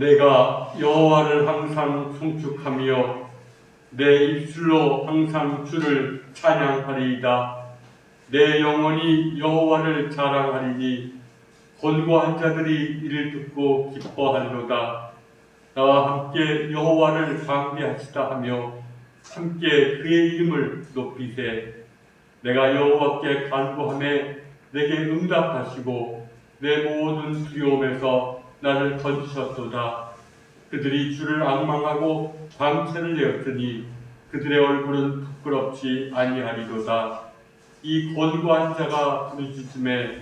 내가 여호와를 항상 송축하며 내 입술로 항상 주를 찬양하리이다. 내 영혼이 여호와를 자랑하리니 곤고한 자들이 이를 듣고 기뻐하리로다. 나와 함께 여호와를 경배하시다 하며 함께 그의 이름을 높이세. 내가 여호와께 간구하매 내게 응답하시고 내 모든 두려움에서 나를 건지셨도다. 그들이 주를 앙망하고 광채를 내었으니 그들의 얼굴은 부끄럽지 아니하리로다. 이 곤고한 자가 부르짖음에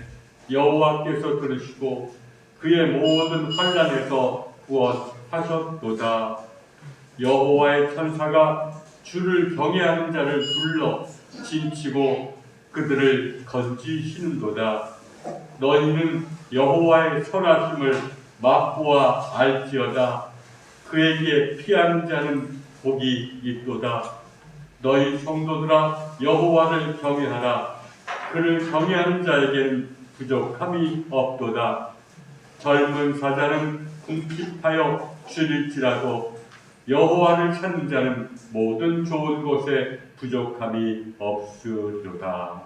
여호와께서 들으시고 그의 모든 환난에서 구원하셨도다. 여호와의 천사가 주를 경외하는 자를 불러 진치고 그들을 건지시는도다. 너희는 여호와의 선하심을 맛보아 알지어다. 그에게 피하는 자는 복이 있도다. 너희 성도들아 여호와를 경외하라. 그를 경외하는 자에게는 부족함이 없도다. 젊은 사자는 궁핍하여 줄일지라도 여호와를 찾는 자는 모든 좋은 곳에 부족함이 없으리로다.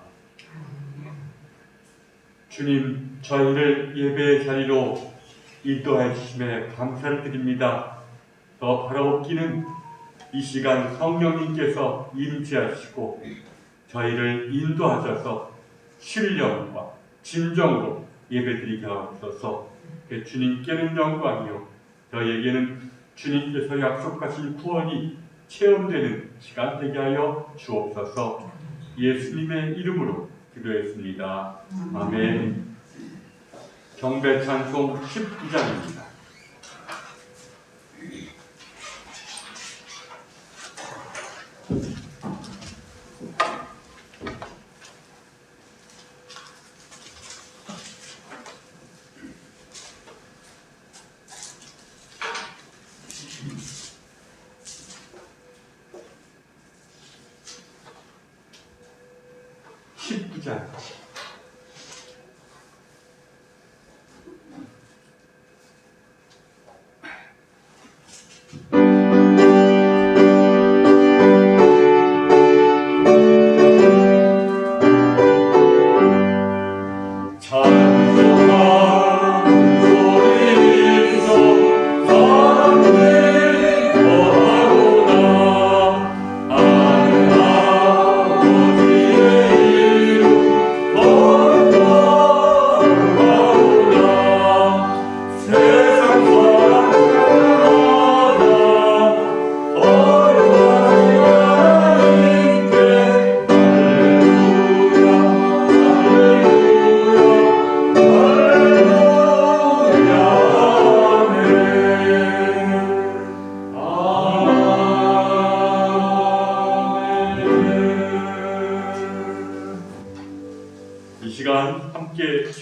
주님, 저희를 예배의 자리로 인도해 주심에 감사를 드립니다. 더 바라옵기는 이 시간 성령님께서 임재하시고 저희를 인도하셔서 신령과 진정으로 예배드리게 하옵소서. 주님께는 영광이요 저희에게는 주님께서 약속하신 구원이 체험되는 시간 되게 하여 주옵소서. 예수님의 이름으로 기도했습니다. 아멘. 경배 찬송 12장입니다.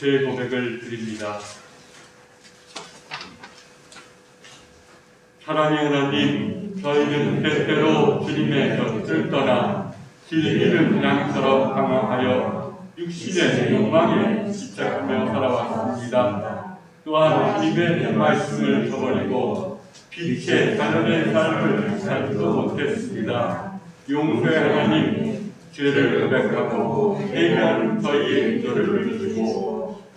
죄 고백을 드립니다. 사랑의 하나님, 저희는 때때로 주님의 곁을 떠나 길 잃은 양처럼 방황하여 육신의 욕망에 집착하며 살아왔습니다. 또한 주님의 말씀을 저버리고 빛의 자연의 삶을 살지도 못했습니다. 용서의 하나님, 죄를 고백하고 회개하는 저희의 기도를 들으시고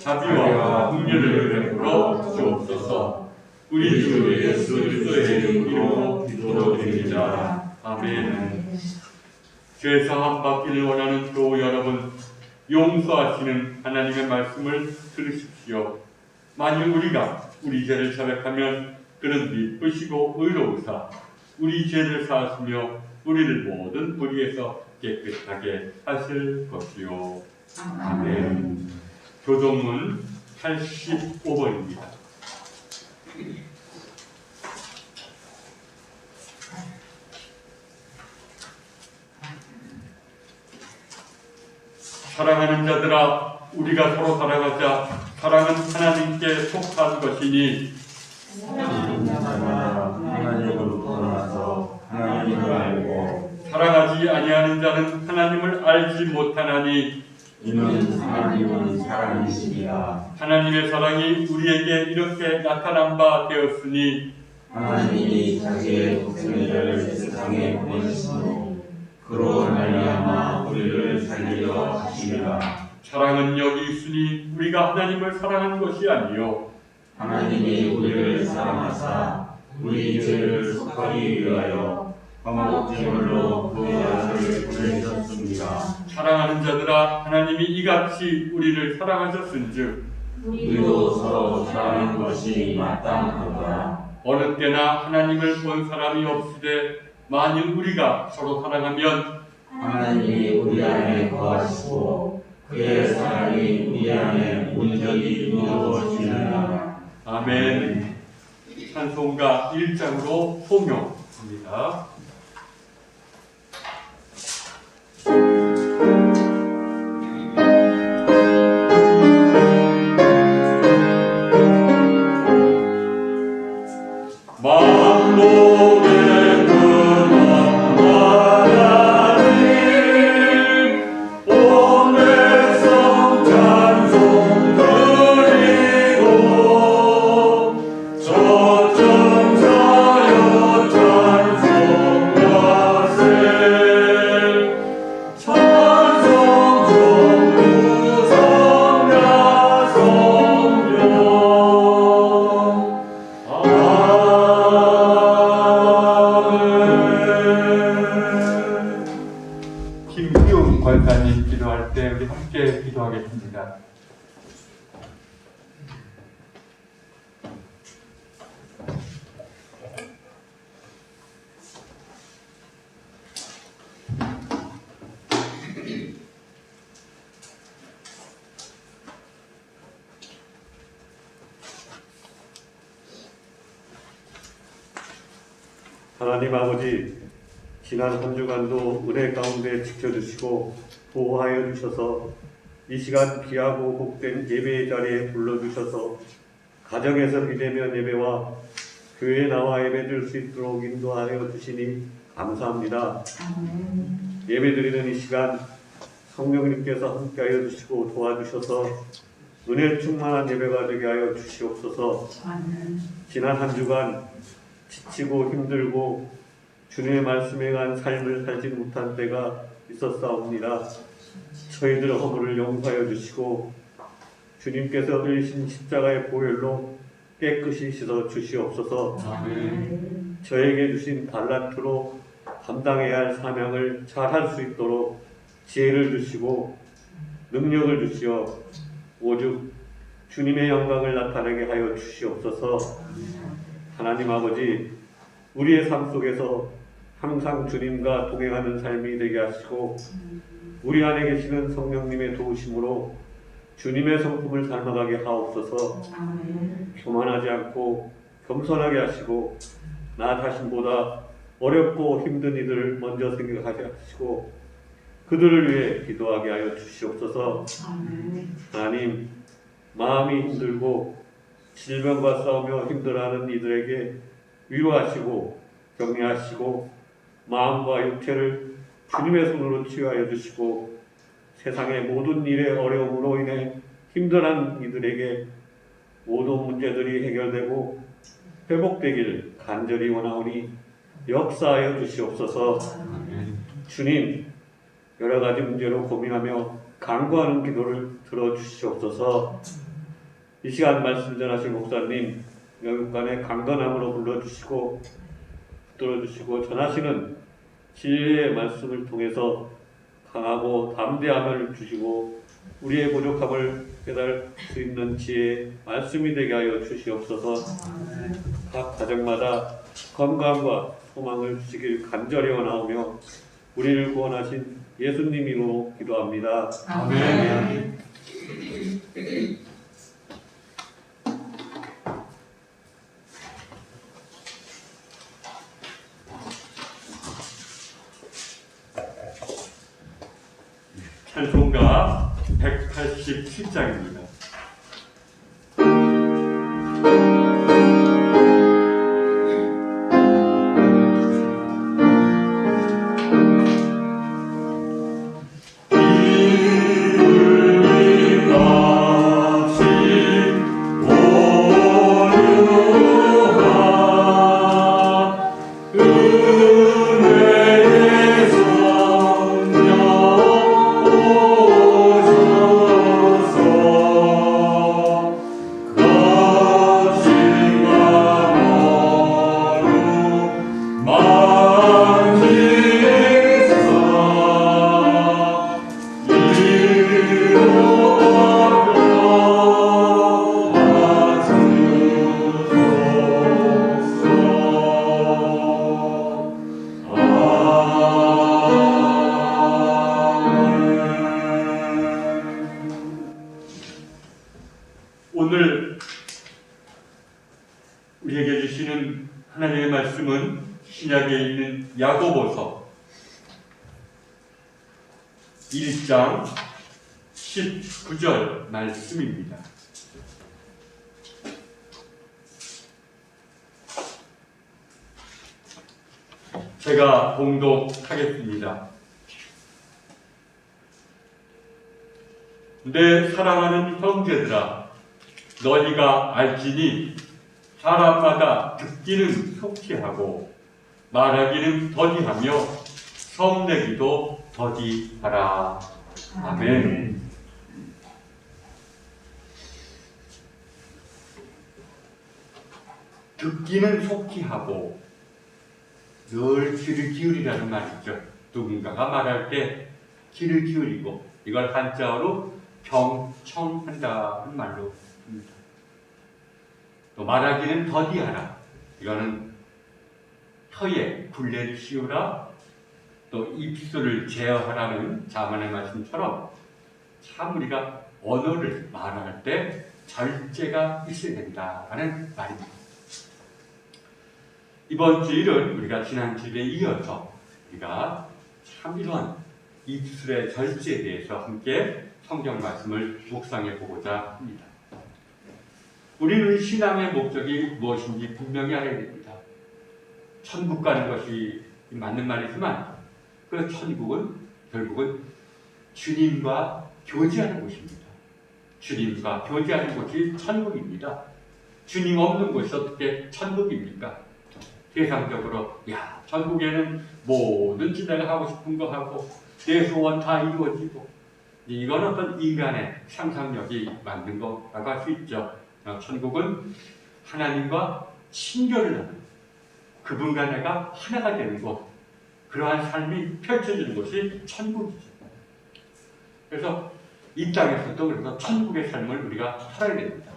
자비와 긍휼을 베풀어 주옵소서. 우리 주 예수 그리스도의 이름으로 기도드립니다. 아멘. 죄 사함 받기를 원하는 교우 여러분, 용서하시는 하나님의 말씀을 들으십시오. 만일 우리가 우리 죄를 자백하면 그는 미쁘시고 의로우사 우리 죄를 사하시며 우리를 모든 불의에서 깨끗하게 하실 것이요. 아멘. 교동문 85번입니다. 사랑하는 자들아, 우리가 서로 사랑하자. 사랑은 하나님께 속한 것이니 하나님으로부터 나서 하나님을 알고 사랑하지 아니하는 자는 하나님을 알지 못하나니 이는 하나님은 사랑이시니라. 하나님의 사랑이 우리에게 이렇게 나타난 바 되었으니 하나님이 자기의 독생자를 세상에 보내심으로 그로 말미암아 우리를 살리려 하심이라. 사랑은 여기 있으니 우리가 하나님을 사랑한 것이 아니요 하나님이 우리를 사랑하사 우리 죄를 속하기 위하여 화목제물로 그 아들을 보내셨습니다. 사랑하는 자들아 하나님이 이같이 우리를 사랑하셨은즉 우리도 서로 사랑하는 것이 마땅하다. 어느 때나 하나님을 본 사람이 없으되 만일 우리가 서로 사랑하면 하나님이 우리 안에 거하시고 그의 사랑이 우리 안에 온전히 이루어지느니라. 아멘. 찬송가 1장으로 소명합니다. 만복의 근원 하나님 온 백성 찬송 드리고 저정사여 찬송하세 찬송 정무성야 성령 김희웅 권사님 기도할 때 우리 함께 기도하겠습니다. 하나님 아버지, 지난 한 주간도 은혜 가운데 지켜주시고 보호하여 주셔서 이 시간 귀하고 복된 예배의 자리에 불러주셔서 가정에서 비대면 예배와 교회에 나와 예배드릴 수 있도록 인도하여 주시니 감사합니다. 예배드리는 이 시간 성령님께서 함께하여 주시고 도와주셔서 은혜 충만한 예배가 되게 하여 주시옵소서. 지난 한 주간 지치고 힘들고 주님의 말씀에 간 삶을 살지 못한 때가 있었사옵니다. 저희들의 허물을 용서하여 주시고 주님께서 흘리신 십자가의 보혈로 깨끗이 씻어 주시옵소서. 저에게 주신 달란트로 감당해야 할 사명을 잘할 수 있도록 지혜를 주시고 능력을 주시어 오죽 주님의 영광을 나타내게 하여 주시옵소서. 하나님 아버지, 우리의 삶 속에서 항상 주님과 동행하는 삶이 되게 하시고 우리 안에 계시는 성령님의 도우심으로 주님의 성품을 닮아가게 하옵소서. 교만하지 않고 겸손하게 하시고 나 자신보다 어렵고 힘든 이들을 먼저 생각하게 하시고 그들을 위해 기도하게 하여 주시옵소서. 하나님, 마음이 힘들고 질병과 싸우며 힘들어하는 이들에게 위로하시고 격려하시고 마음과 육체를 주님의 손으로 치유하여 주시고 세상의 모든 일의 어려움으로 인해 힘들어하는 이들에게 모든 문제들이 해결되고 회복되길 간절히 원하오니 역사하여 주시옵소서. 주님, 여러 가지 문제로 고민하며 간구하는 기도를 들어주시옵소서. 이 시간 말씀 전하신 목사님 영육간의 강건함으로 불러주시고 붙들어주시고 전하시는 진리의 말씀을 통해서 강하고 담대함을 주시고 우리의 부족함을 깨달을 수 있는 지혜 말씀이 되게 하여 주시옵소서. 각 가정마다 건강과 소망을 주시길 간절히 원하오며 우리를 구원하신 예수님으로 기도합니다. 아멘. 찬송가 187장입니다. 이를 야고보서 1장 19절 말씀입니다. 제가 봉독하겠습니다. 내 사랑하는 형제들아, 너희가 알지니 사람마다 듣기는 속히하고 말하기는 더디하며 성내기도 더디하라. 아멘. 듣기는 속히하고 늘 귀를 기울이라는 말이죠. 누군가가 말할 때 귀를 기울이고, 이걸 한자어로 경청한다는 말로 씁니다. 또 말하기는 더디하라. 이거는 혀에 굴레를 씌우라. 또 입술을 제어하라는 자문의 말씀처럼 참 우리가 언어를 말할 때 절제가 있어야 된다는 말입니다. 이번 주일은 우리가 지난 주일에 이어서 우리가 참 이러한 입술의 절제에 대해서 함께 성경 말씀을 묵상해 보고자 합니다. 우리는 신앙의 목적이 무엇인지 분명히 알아야 됩니다. 천국 가는 것이 맞는 말이지만 그 천국은 결국은 주님과 교제하는 곳입니다. 주님과 교제하는 곳이 천국입니다. 주님 없는 곳이 어떻게 천국입니까? 세상적으로 천국에는 뭐든지 내가 하고 싶은 거 하고 내 소원 다 이루어지고, 이건 어떤 인간의 상상력이 만든 거라고 할 수 있죠. 천국은 하나님과 친교를 하는, 그분과 내가 하나가 되는 곳, 그러한 삶이 펼쳐지는 곳이 천국이죠. 그래서 이 땅에서도 그래서 천국의 삶을 우리가 살아야 됩니다.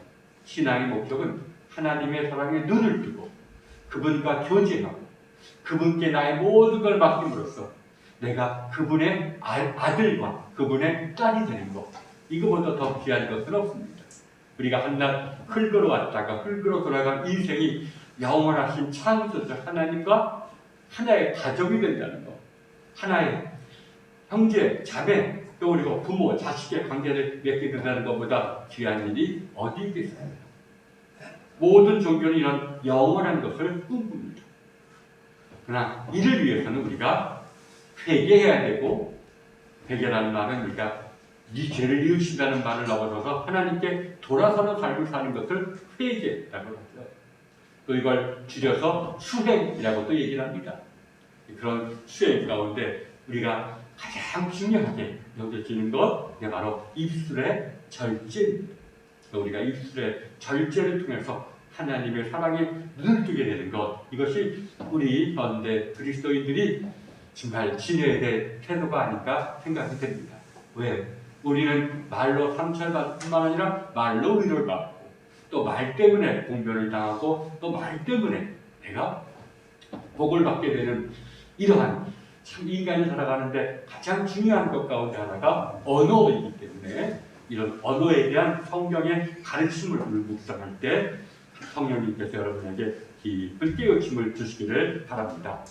신앙의 목적은 하나님의 사랑에 눈을 뜨고 그분과 교제하고 그분께 나의 모든 걸 맡김으로써 내가 그분의 아들과 그분의 딸이 되는 것, 이거보다 더 귀한 것은 없습니다. 우리가 한낱 흙으로 왔다가 흙으로 돌아간 인생이 영원하신 창조주 하나님과 하나의 가족이 된다는 것, 하나의 형제, 자매, 또 그리고 부모, 자식의 관계를 맺게 된다는 것보다 귀한 일이 어디 있겠어요? 모든 종교는 이런 영원한 것을 꿈꿉니다. 그러나 이를 위해서는 우리가 회개해야 되고, 회개라는 말은 우리가 네 죄를 이으신다는 말을 넘어서서 하나님께 돌아서는 삶을 사는 것을 회개라고 하죠. 또 이걸 줄여서 수행이라고도 얘기를 합니다. 그런 수행 가운데 우리가 가장 중요하게 여겨지는 것, 이게 바로 입술의 절제입니다. 우리가 입술의 절제를 통해서 하나님의 사랑에 눈을 뜨게 되는 것, 이것이 우리 현대 그리스도인들이 정말 지녀야 될 태도가 아닌가 생각이 됩니다. 왜? 우리는 말로 상처를 받을 뿐만 아니라 말로 위로를 받고, 또 말 때문에 공변을 당하고, 또 말 때문에 내가 복을 받게 되는, 이러한 참 인간이 살아가는데 가장 중요한 것 가운데 하나가 언어이기 때문에, 이런 언어에 대한 성경의 가르침을 묵상할 때 성령님께서 여러분에게 깊은 깨우침을 주시기를 바랍니다.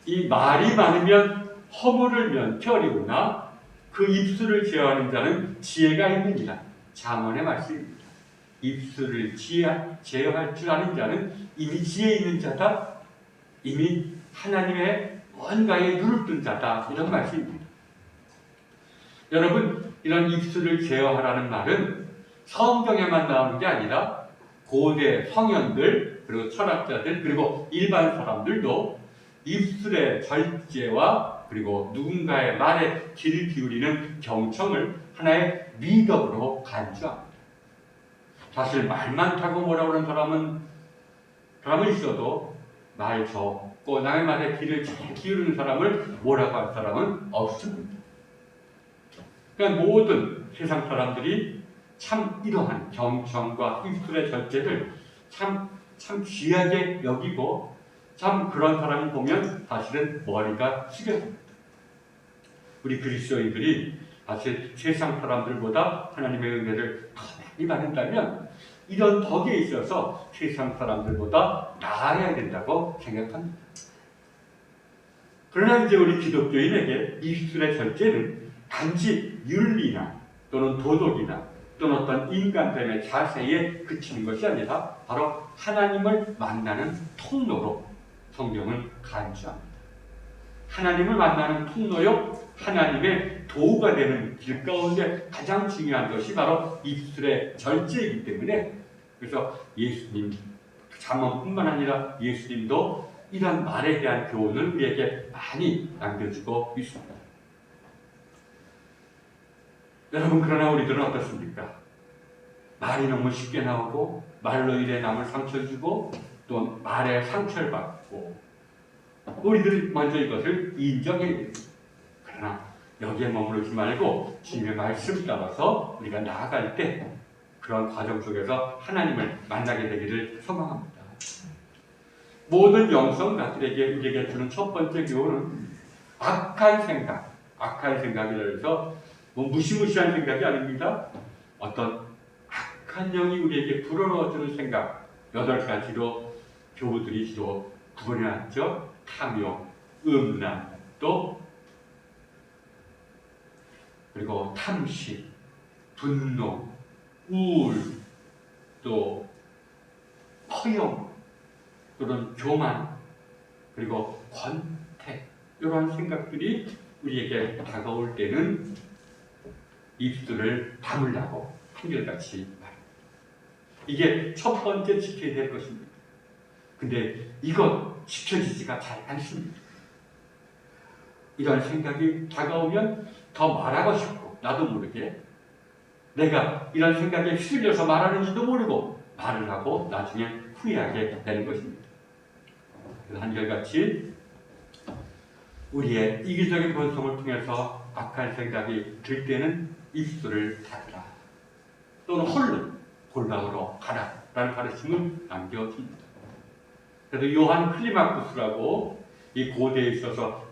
이 말이 많으면 허물을 면펴리우나 그 입술을 제어하는 자는 지혜가 있느니라. 잠언의 말씀입니다. 입술을 제어할 줄 아는 자는 이미 지혜 있는 자다, 이미 하나님의 뭔가에 눈을 뜬 자다, 이런 말씀입니다. 여러분, 이런 입술을 제어하라는 말은 성경에만 나오는 게 아니라 고대 성현들, 그리고 철학자들, 그리고 일반 사람들도 입술의 절제와 그리고 누군가의 말에 귀를 기울이는 경청을 하나의 미덕으로 간주합니다. 사실 말 많다고 뭐라고 하는 사람은 있어도 말 적고 남의 말에 귀를 잘 기울이는 사람을 뭐라고 할 사람은 없습니다. 그러니까 모든 세상 사람들이 참 이러한 경청과 입술의 절제를 참 귀하게 여기고, 참 그런 사람을 보면 사실은 머리가 숙여집니다. 우리 그리스도인들이 사실 세상 사람들보다 하나님의 은혜를 더 많이 받는다면 이런 덕에 있어서 세상 사람들보다 나아야 된다고 생각합니다. 그러나 이제 우리 기독교인에게 입술의 절제는 단지 윤리나 또는 도덕이나 또는 어떤 인간됨의 자세에 그치는 것이 아니라 바로 하나님을 만나는 통로로 성경은 간주합니다. 하나님을 만나는 통로요, 하나님의 도구가 되는 길 가운데 가장 중요한 것이 바로 입술의 절제이기 때문에, 그래서 예수님 잠언뿐만 아니라 예수님도 이런 말에 대한 교훈을 우리에게 많이 남겨주고 있습니다. 여러분, 그러나 우리들은 어떻습니까? 말이 너무 쉽게 나오고 말로 인해 남을 상처 주고 또 말에 상처를 받고, 우리들이 먼저 이것을 인정해야 됩니다. 그러나 여기에 머무르지 말고 주님의 말씀 따라서 우리가 나아갈 때 그런 과정 속에서 하나님을 만나게 되기를 소망합니다. 모든 영성가들에게 우리에게 주는 첫 번째 교훈은 악한 생각이라 해서 무시무시한 생각이 아닙니다. 어떤 악한 영이 우리에게 불어넣어주는 생각 8가지로 교우들이 주로 구분해놨죠. 탐욕, 음란, 그리고 탐식, 분노, 우울, 또 허영, 또는 교만, 그리고 권태, 이러한 생각들이 우리에게 다가올 때는 입술을 다물라고 한결같이 말합니다. 이게 첫 번째 지켜야 될 것입니다. 근데 이것 지켜지지가 잘 않습니다. 이런 생각이 다가오면 더 말하고 싶고, 나도 모르게 내가 이런 생각에 휩쓸려서 말하는지도 모르고 말을 하고 나중에 후회하게 되는 것입니다. 그래서 한결같이 우리의 이기적인 본성을 통해서 악한 생각이 들 때는 입술을 닫으라, 또는 홀로 골방으로 가라 라는 가르침을 남겨줍니다. 그래서 요한 클리마쿠스라고 이 고대에 있어서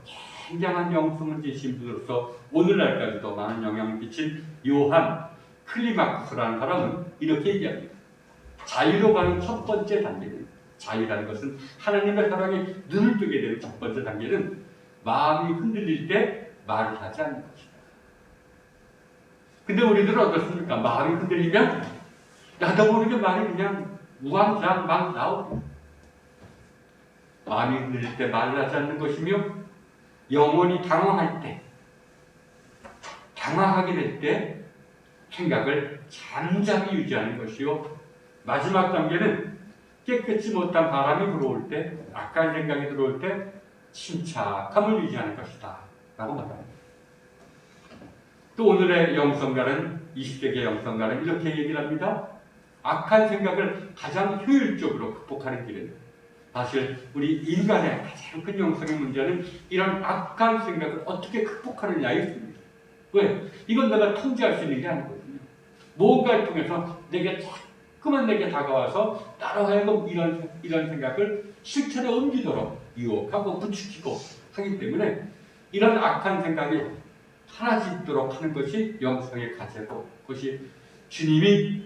굉장한 영성을 지신 분으로서 오늘날까지도 많은 영향을 끼친 요한 클리마쿠스라는 사람은 이렇게 얘기합니다. 자유로 가는 첫 번째 단계는, 자유라는 것은 하나님의 사랑에 눈을 뜨게 되는 첫 번째 단계는 마음이 흔들릴 때 말을 하지 않는 것이다. 근데 우리들은 어떻습니까? 마음이 흔들리면 나도 모르게 말이 그냥 우왕좌왕 막 나오고, 마음이 흔들릴 때 말을 하지 않는 것이며, 영혼이 당황할 때, 당황하게 될 때 생각을 잠잠히 유지하는 것이요, 마지막 단계는 깨끗이 못한 바람이 불어올 때, 악한 생각이 들어올 때 침착함을 유지하는 것이다 라고 말합니다. 또 오늘의 영성가는, 20세기의 영성가는 이렇게 얘기를 합니다. 악한 생각을 가장 효율적으로 극복하는 길은, 사실 우리 인간의 가장 큰 영성의 문제는 이런 악한 생각을 어떻게 극복하느냐에 있습니다. 왜? 이건 내가 통제할 수 있는 게 아니거든요. 뭔가를 통해서 자꾸만 다가와서 나로 하여금 이런 생각을 실천에 옮기도록 유혹하고 부추기고 하기 때문에, 이런 악한 생각이 사라지도록 하는 것이 영성의 과제고, 그것이 주님이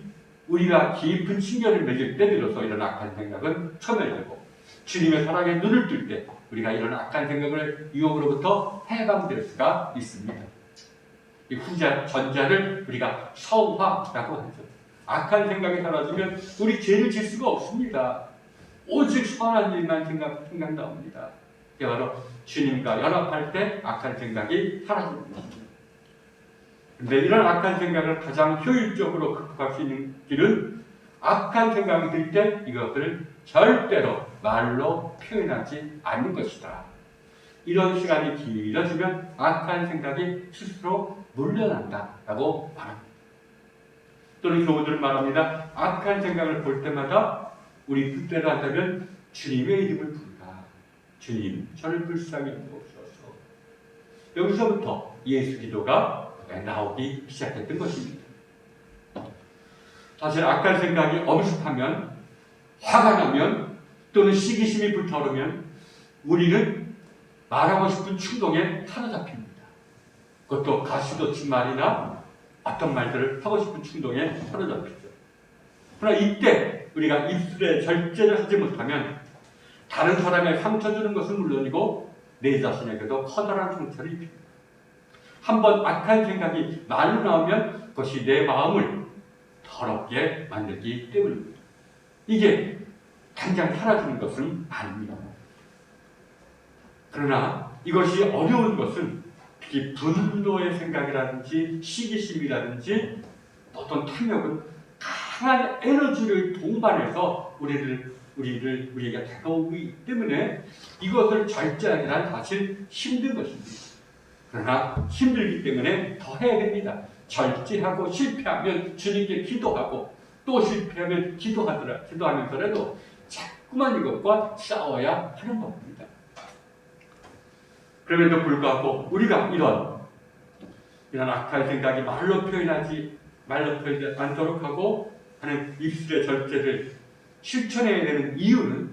우리가 깊은 친견을 맺을 때 비로소 이런 악한 생각은 처멸되고, 주님의 사랑에 눈을 뜰 때 우리가 이런 악한 생각을 유혹으로부터 해방될 수가 있습니다. 이 전자를 우리가 성화라고 하죠. 악한 생각이 사라지면 우리 죄를 질 수가 없습니다. 오직 선한 일만 생각 나옵니다. 이게 바로 주님과 연합할 때 악한 생각이 사라집니다. 근데 이런 악한 생각을 가장 효율적으로 극복할 수 있는 길은, 악한 생각이 들 때 이것을 절대로 말로 표현하지 않는 것이다. 이런 시간이 길어지면 악한 생각이 스스로 물러난다라고 말합니다. 또는 교우들은 말합니다. 악한 생각을 볼 때마다 우리 그때로 한다면 주님의 이름을 부르라. 주님, 저를 불쌍히 여기옵소서. 여기서부터 예수 기도가 나오기 시작했던 것입니다. 사실 악한 생각이 엄습하면, 화가 나면, 또는 시기심이 불타오르면 우리는 말하고 싶은 충동에 사로잡힙니다. 그것도 가시돋친 말이나 어떤 말들을 하고 싶은 충동에 사로잡히죠. 그러나 이때 우리가 입술에 절제를 하지 못하면 다른 사람의 상처 주는 것은 물론이고 내 자신에게도 커다란 상처를 입힙니다. 한번 악한 생각이 말로 나오면 그것이 내 마음을 더럽게 만들기 때문입니다. 이게 당장 사라지는 것은 아닙니다. 그러나 이것이 어려운 것은 특히 분노의 생각이라든지 시기심이라든지 어떤 탐욕은 강한 에너지를 동반해서 우리에게 다가오기 때문에 이것을 절제하기란 사실 힘든 것입니다. 그러나 힘들기 때문에 더 해야 됩니다. 절제하고 실패하면 주님께 기도하고 또 실패하면 기도하면서라도 자꾸만 이것과 싸워야 하는 겁니다. 그럼에도 불구하고 우리가 이런 악한 생각이 말로 표현하지 않도록 하고 하는 입술의 절제를 실천해야 되는 이유는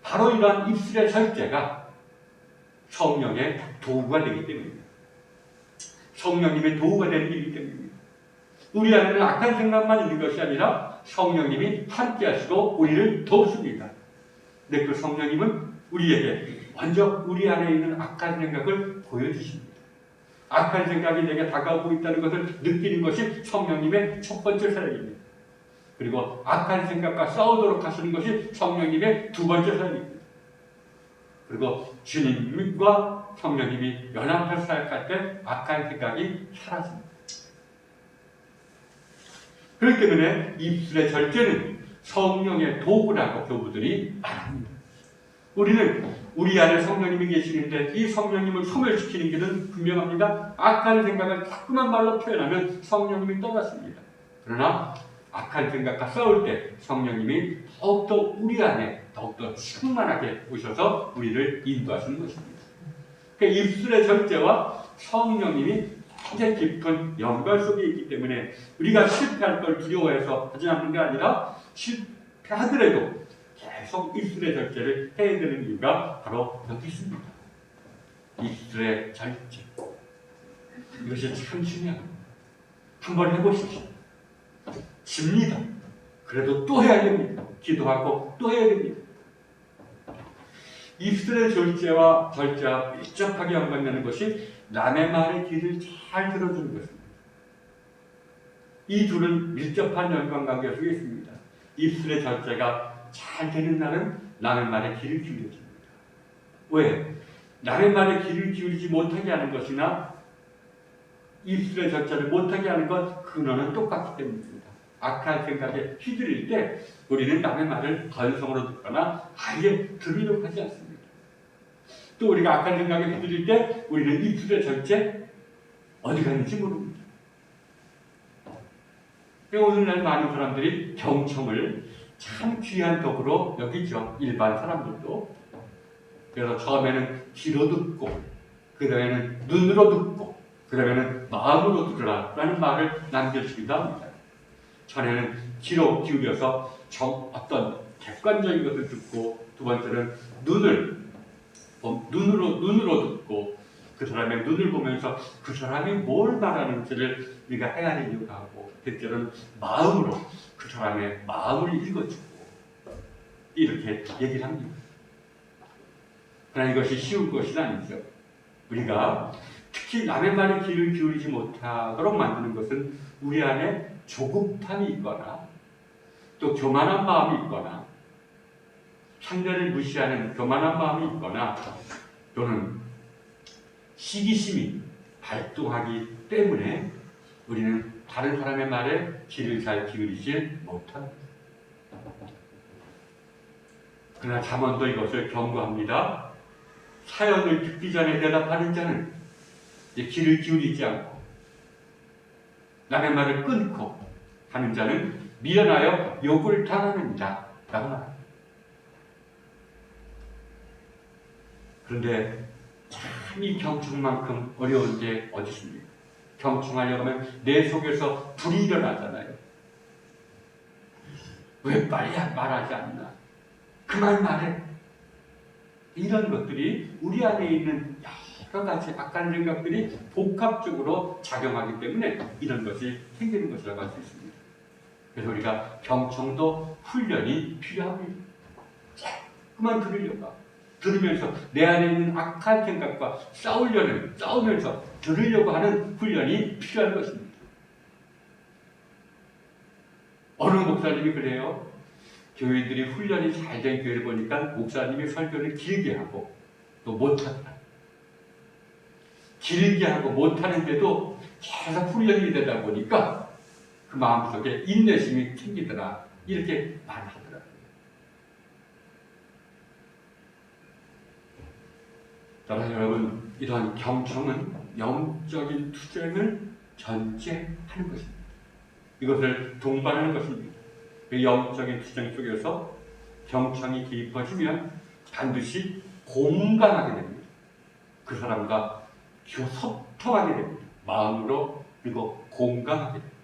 바로 이러한 입술의 절제가 성령의 도구가 되기 때문입니다. 성령님의 도구가 되는 일이기 때문입니다. 우리 안에는 악한 생각만 있는 것이 아니라 성령님이 함께 하시고 우리를 도우십니다. 근데 그 성령님은 우리에게 먼저 우리 안에 있는 악한 생각을 보여주십니다. 악한 생각이 내게 다가오고 있다는 것을 느끼는 것이 성령님의 첫 번째 사역입니다. 그리고 악한 생각과 싸우도록 하시는 것이 성령님의 두 번째 사역입니다. 그리고 주님과 성령님이 연합해서 사역할 때 악한 생각이 사라집니다. 그렇기 때문에 입술의 절제는 성령의 도구라고 교부들이 말합니다. 우리는 우리 안에 성령님이 계시는데 이 성령님을 소멸시키는 길은 분명합니다. 악한 생각을 자꾸만 말로 표현하면 성령님이 떠났습니다. 그러나 악한 생각과 싸울 때 성령님이 더욱더 우리 안에 더욱더 충만하게 오셔서 우리를 인도하시는 것입니다. 그러니까 입술의 절제와 성령님이 굉장히 깊은 연관 속에 있기 때문에 우리가 실패할 걸 두려워해서 하지 않는 게 아니라 실패하더라도 계속 입술의 절제를 해야 되는 이유가 바로 여기 있습니다. 입술의 절제. 이것이 참 중요합니다. 한번 해보십시오. 집니다. 그래도 또 해야 됩니다. 기도하고 또 해야 됩니다. 입술의 절제와 밀접하게 연관되는 것이 남의 말의 귀를 잘 들어주는 것입니다. 이 둘은 밀접한 연관관계 속에 있습니다. 입술의 절제가 잘 되는 날은 남의 말에 귀를 기울여줍니다. 왜? 남의 말에 귀를 기울이지 못하게 하는 것이나 입술의 절제를 못하게 하는 것 근원은 똑같기 때문입니다. 악한 생각에 휘둘릴 때 우리는 남의 말을 건성으로 듣거나 아예 들으려고 하지 않습니다. 또 우리가 악한 생각에 휘둘릴 때 우리는 입술의 절제 어디 갔는지 모릅니다. 오늘날 많은 사람들이 경청을 참 귀한 덕으로 여기죠. 일반 사람들도. 그래서 처음에는 귀로 듣고 그 다음에는 눈으로 듣고 그 다음에는 마음으로 들으라 라는 말을 남겨주기도 합니다. 전에는 귀로 기울여서 어떤 객관적인 것을 듣고 두 번째는 눈으로 듣고 그 사람의 눈을 보면서 그 사람이 뭘 말하는지를 우리가 헤아리려고 하고 때때로는 마음으로 그 사람의 마음을 읽어주고 이렇게 얘기를 합니다. 그러나 이것이 쉬운 것은 아니죠. 우리가 특히 남의 말에 귀를 기울이지 못하도록 만드는 것은 우리 안에 조급함이 있거나 또 교만한 마음이 있거나 상대를 무시하는 교만한 마음이 있거나 또는 시기심이 발동하기 때문에 우리는 다른 사람의 말에 귀를 잘 기울이지 못합니다. 그러나 잠언도 이것을 경고합니다. 사연을 듣기 전에 대답하는 자는 귀를 기울이지 않고 남의 말을 끊고 하는 자는 미련하여 욕을 당하는 자라고 말합니다. 그런데 참 이 경청만큼 어려운 게 어디 있습니까? 경청하려고 하면 내 속에서 불이 일어나잖아요. 왜 빨리 말하지 않나? 그만 말해. 이런 것들이 우리 안에 있는 여러 가지 악한 생각들이 복합적으로 작용하기 때문에 이런 것이 생기는 것이라고 할 수 있습니다. 그래서 우리가 경청도 훈련이 필요합니다. 자꾸만 들으려고 하고 들으면서 내 안에 있는 악한 생각과 싸우면서 들으려고 하는 훈련이 필요한 것입니다. 어느 목사님이 그래요. 교회들이 훈련이 잘 된 교회를 보니까 목사님이 설교를 길게 하고 또 못하더라. 길게 하고 못하는데도 계속 훈련이 되다 보니까 그 마음속에 인내심이 생기더라. 이렇게 말하더라. 따라서 여러분, 이러한 경청은 영적인 투쟁을 전제하는 것입니다. 이것을 동반하는 것입니다. 그 영적인 투쟁 속에서 경청이 깊어지면 반드시 공감하게 됩니다. 그 사람과 소통하게 됩니다. 마음으로 그리고 공감하게 됩니다.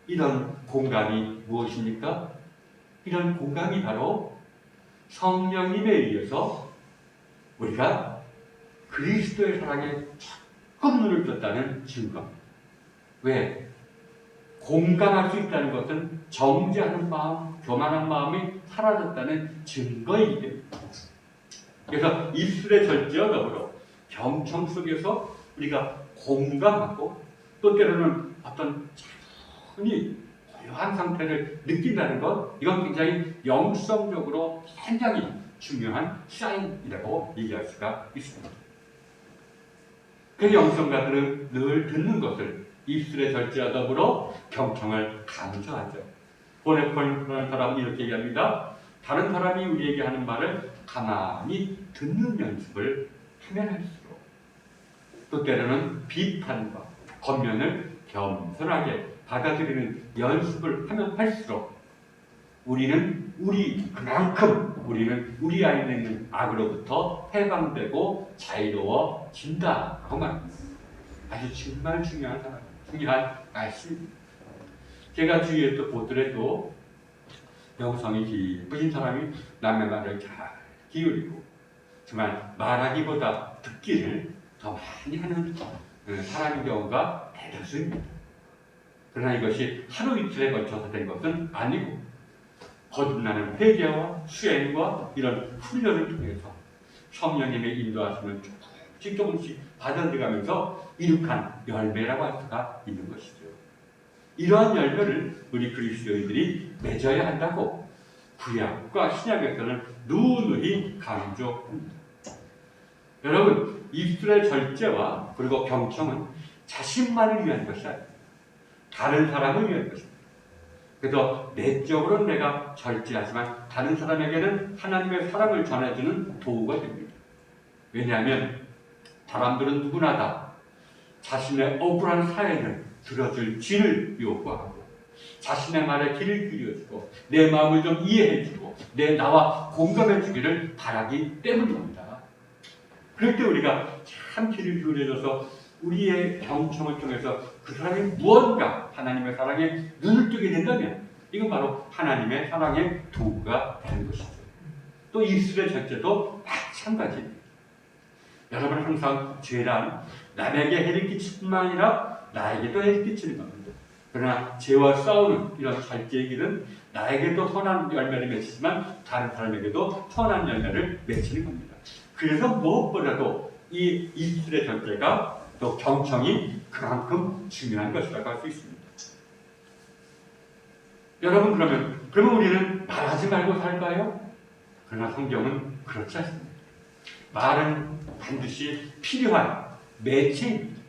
이런 공감이 무엇입니까? 이런 공감이 바로 성령님에 의해서 우리가 그리스도의 사랑에 조금 눈을 떴다는 증거입니다. 왜? 공감할 수 있다는 것은 정죄하는 마음, 교만한 마음이 사라졌다는 증거이기 때문입니다. 그래서 입술의 절제와 더불어 경청 속에서 우리가 공감하고 또 때로는 어떤 차분히 고요한 상태를 느낀다는 것, 이건 굉장히 영성적으로 굉장히 중요한 사인이라고 얘기할 수가 있습니다. 그 영성가들은 늘 듣는 것을 입술의 절제와 더불어 경청을 강조하죠. 보네폴이라는 사람이 이렇게 얘기합니다. 다른 사람이 우리에게 하는 말을 가만히 듣는 연습을 하면 할수록 또 때로는 비판과 겉면을 겸손하게 받아들이는 연습을 하면 할수록 우리는 우리 안에 있는 악으로부터 해방되고 자유로워진다. 그 말입니다. 아주 정말 중요한 말씀입니다. 제가 주위에 또 보더라도 영성이 깊으신 사람이 남의 말을 잘 기울이고 정말 말하기보다 듣기를 더 많이 하는 사람인 경우가 대다수입니다. 그러나 이것이 하루 이틀에 걸쳐서 된 것은 아니고 거듭나는 회개와 수행과 이런 훈련을 통해서 성령님의 인도하심을 조금씩 받아들여가면서 이룩한 열매라고 할 수가 있는 것이죠. 이러한 열매를 우리 그리스도인들이 맺어야 한다고 구약과 신약에서는 누누이 강조합니다. 여러분, 입술의 절제와 그리고 경청은 자신만을 위한 것이 아닙니다. 다른 사람을 위한 것입니다. 그래서 내적으로는 내가 절제하지만 다른 사람에게는 하나님의 사랑을 전해주는 도구가 됩니다. 왜냐하면 사람들은 누구나 다 자신의 억울한 사연을 들어줄 진을 요구하고 자신의 말에 귀를 기울여주고 내 마음을 좀 이해해주고 나와 공감해주기를 바라기 때문입니다. 그럴 때 우리가 참 귀를 기울여줘서 우리의 경청을 통해서 그 사람이 무언가 하나님의 사랑에 눈을 뜨게 된다면 이건 바로 하나님의 사랑의 도구가 되는 것이죠. 또 입술의 절제도 마찬가지입니다. 여러분 항상 죄란 남에게 해를 끼칠 뿐만 아니라 나에게도 해를 끼치는 겁니다. 그러나 죄와 싸우는 이런 절제의 길은 나에게도 선한 열매를 맺히지만 다른 사람에게도 선한 열매를 맺히는 겁니다. 그래서 무엇보다도 이 입술의 절제가 또 경청이 그만큼 중요한 것이라고 할 수 있습니다. 여러분 그러면 우리는 말하지 말고 살까요? 그러나 성경은 그렇지 않습니다. 말은 반드시 필요한 매체입니다.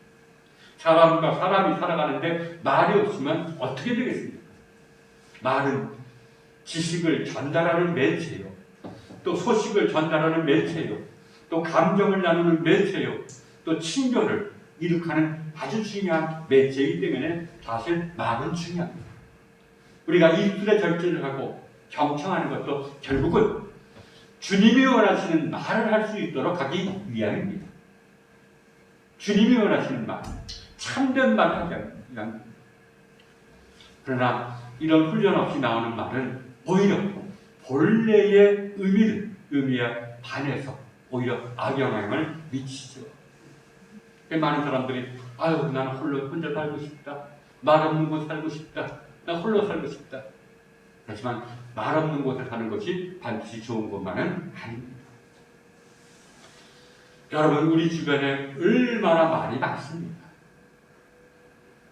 사람과 사람이 살아가는데 말이 없으면 어떻게 되겠습니까? 말은 지식을 전달하는 매체요. 또 소식을 전달하는 매체요. 또 감정을 나누는 매체요. 또 친교를 이룩하는 아주 중요한 매체이기 때문에 사실 말은 중요합니다. 우리가 입술의 절제를 하고 경청하는 것도 결국은 주님이 원하시는 말을 할 수 있도록 하기 위함입니다. 주님이 원하시는 말, 참된 말을 하기 위함입니다. 그러나 이런 훈련 없이 나오는 말은 오히려 본래의 의미에 반해서 오히려 악영향을 미치죠. 많은 사람들이 나는 혼자 살고 싶다. 말 없는 곳에 살고 싶다. 나 홀로 살고 싶다. 하지만 말 없는 곳에 사는 것이 반드시 좋은 것만은 아닙니다. 여러분, 우리 주변에 얼마나 말이 많습니다.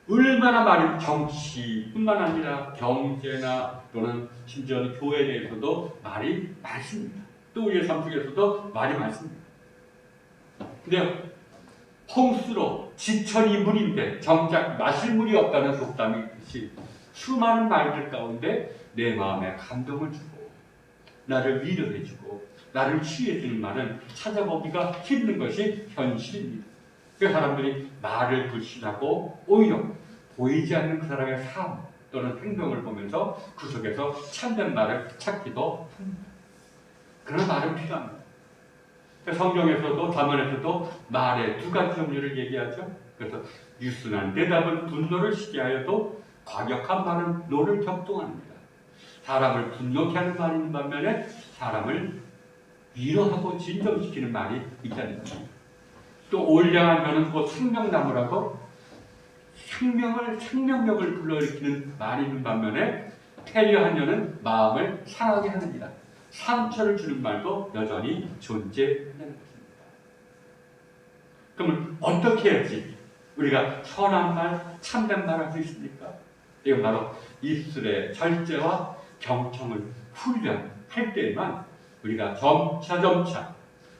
얼마나 말이 정치뿐만 아니라 경제나 또는 심지어 교회에 대해서도 말이 많습니다. 또 우리의 삶 속에서도 말이 많습니다. 근데 홍수로 지천이 물인데 정작 마실 물이 없다는 속담이 있듯이 수많은 말들 가운데 내 마음에 감동을 주고 나를 위로해주고 나를 치유해주는 말은 찾아보기가 힘든 것이 현실입니다. 그 사람들이 말을 불신하고 오히려 보이지 않는 그 사람의 삶 또는 행동을 보면서 그 속에서 참된 말을 찾기도 합니다. 그런 말은 필요합니다. 성경에서도 잠언에서도 말의 두 가지 종류를 얘기하죠. 그래서 유순한 대답은 분노를 시게 하여도 과격한 말은 노를 격동합니다. 사람을 분노케 하는 말이 있는 반면에 사람을 위로하고 진정시키는 말이 있다는 겁니다. 또 올량한 혀는 곧 생명나무라고 생명력을 불러일으키는 말이 있는 반면에 패려한 혀는 마음을 상하게 합니다. 상처를 주는 말도 여전히 존재한다는 것입니다. 그러면 어떻게 해야지 우리가 선한 말, 참된 말 할 수 있습니까? 이건 바로 입술의 절제와 경청을 훈련할 때에만 우리가 점차